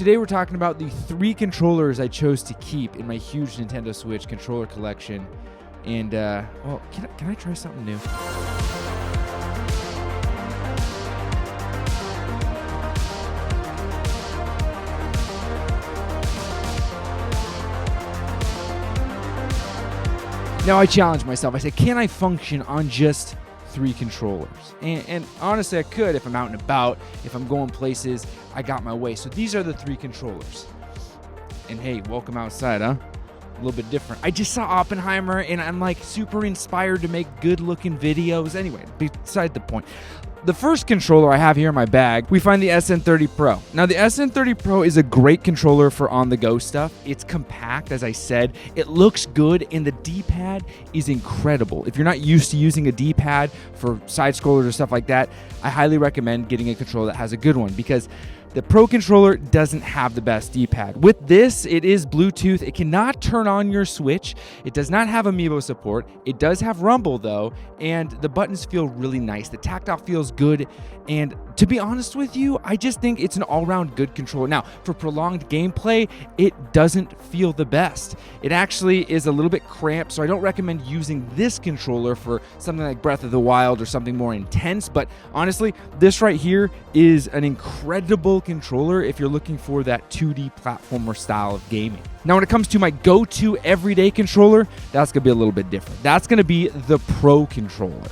Today we're talking about the 3 controllers I chose to keep in my huge Nintendo Switch controller collection. And, well, can I try something new? Now I challenge myself. I said, can I function on just 3 controllers? And honestly, I could if I'm out and about, if I'm going places, I got my way. So these are the 3 controllers. And hey, welcome outside, huh? A little bit different. I just saw Oppenheimer and I'm like super inspired to make good looking videos. Anyway, beside the point. The first controller I have here in my bag, we find the SN30 Pro. Now, the SN30 Pro is a great controller for on-the-go stuff. It's compact, as I said. It looks good, and the D-pad is incredible. If you're not used to using a D-pad for side scrollers or stuff like that, I highly recommend getting a controller that has a good one, because the Pro controller doesn't have the best D-pad. With this, it is Bluetooth. It cannot turn on your Switch. It does not have Amiibo support. It does have Rumble, though, and the buttons feel really nice. The tactile feels good, and to be honest with you, I just think it's an all-around good controller. Now, for prolonged gameplay, it doesn't feel the best. It actually is a little bit cramped, so I don't recommend using this controller for something like Breath of the Wild or something more intense, but honestly, this right here is an incredible controller if you're looking for that 2D platformer style of gaming. Now, when it comes to my go-to everyday controller, that's going to be a little bit different. That's going to be the Pro controller.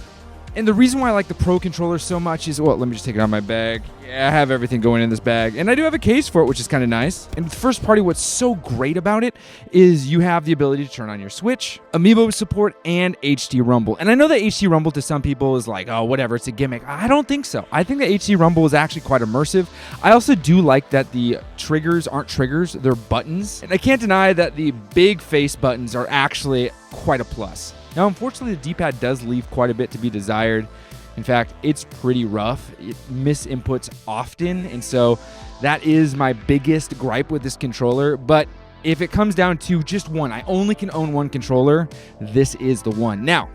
And the reason why I like the Pro controller so much is, well, let me just take it out of my bag. Yeah, I have everything going in this bag. And I do have a case for it, which is kind of nice. And first party, what's so great about it is you have the ability to turn on your Switch, Amiibo support, and HD Rumble. And I know that HD Rumble to some people is like, oh, whatever, it's a gimmick. I don't think so. I think that HD Rumble is actually quite immersive. I also do like that the triggers aren't triggers, they're buttons. And I can't deny that the big face buttons are actually quite a plus. Now, unfortunately, the D-pad does leave quite a bit to be desired. In fact, it's pretty rough. It misinputs often, and so that is my biggest gripe with this controller. But if it comes down to just one, I only can own one controller, this is the one. Now,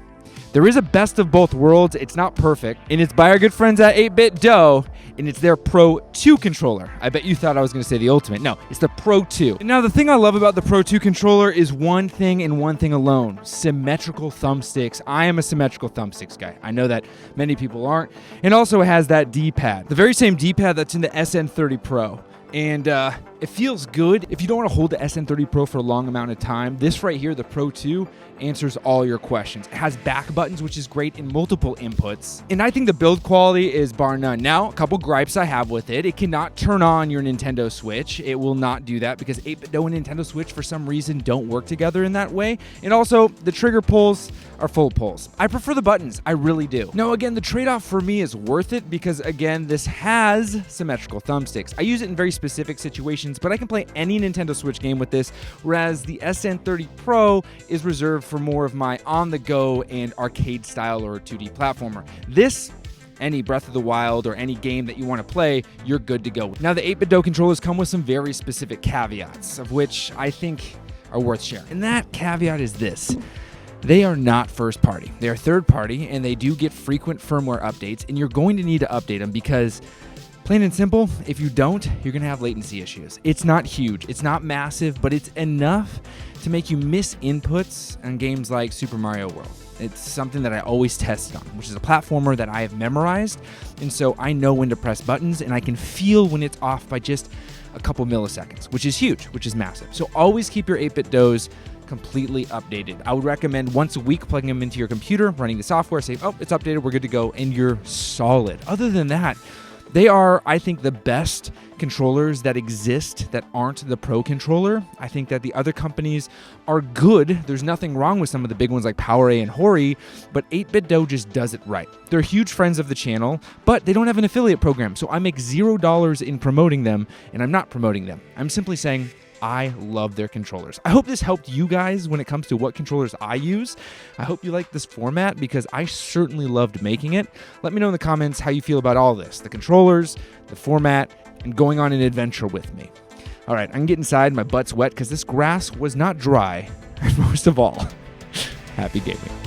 there is a best of both worlds. It's not perfect, and it's by our good friends at 8-Bit Dough, and it's their Pro 2 controller. I bet you thought I was going to say the Ultimate. No, it's the Pro 2. And now, the thing I love about the Pro 2 controller is one thing and one thing alone: symmetrical thumbsticks. I am a symmetrical thumbsticks guy. I know that many people aren't. And also, it has that D-pad, the very same D-pad that's in the SN30 Pro. And it feels good. If you don't want to hold the SN30 Pro for a long amount of time, this right here, the Pro 2, answers all your questions. It has back buttons, which is great in multiple inputs. And I think the build quality is bar none. Now, a couple gripes I have with it. It cannot turn on your Nintendo Switch. It will not do that because 8-Bit Dough and Nintendo Switch, for some reason, don't work together in that way. And also, the trigger pulls are full pulls. I prefer the buttons. I really do. Now, again, the trade-off for me is worth it because, again, this has symmetrical thumbsticks. I use it in very specific situations, but I can play any Nintendo Switch game with this, whereas the SN30 Pro is reserved for more of my on-the-go and arcade style or 2D platformer. This, any Breath of the Wild or any game that you want to play, you're good to go. Now, the 8-Bit Dough controllers come with some very specific caveats, of which I think are worth sharing. And that caveat is this: they are not first party. They are third party, and they do get frequent firmware updates, and you're going to need to update them because, plain and simple, if you don't, you're going to have latency issues. It's not huge, it's not massive, but it's enough to make you miss inputs on games like Super Mario World. It's something that I always test on, which is a platformer that I have memorized, and so I know when to press buttons, and I can feel when it's off by just a couple milliseconds, which is huge, which is massive. So always keep your 8-Bit Doughs completely updated. I would recommend once a week plugging them into your computer, running the software, say, oh, it's updated, we're good to go, and you're solid. Other than that, they are, I think, the best controllers that exist that aren't the Pro controller. I think that the other companies are good. There's nothing wrong with some of the big ones like PowerA and Hori, but 8-Bit Dough just does it right. They're huge friends of the channel, but they don't have an affiliate program, so I make $0 in promoting them, and I'm not promoting them. I'm simply saying I love their controllers. I hope this helped you guys when it comes to what controllers I use. I hope you like this format because I certainly loved making it. Let me know in the comments how you feel about all this: the controllers, the format, and going on an adventure with me. All right, I can get inside. My butt's wet because this grass was not dry. And most of all, happy gaming.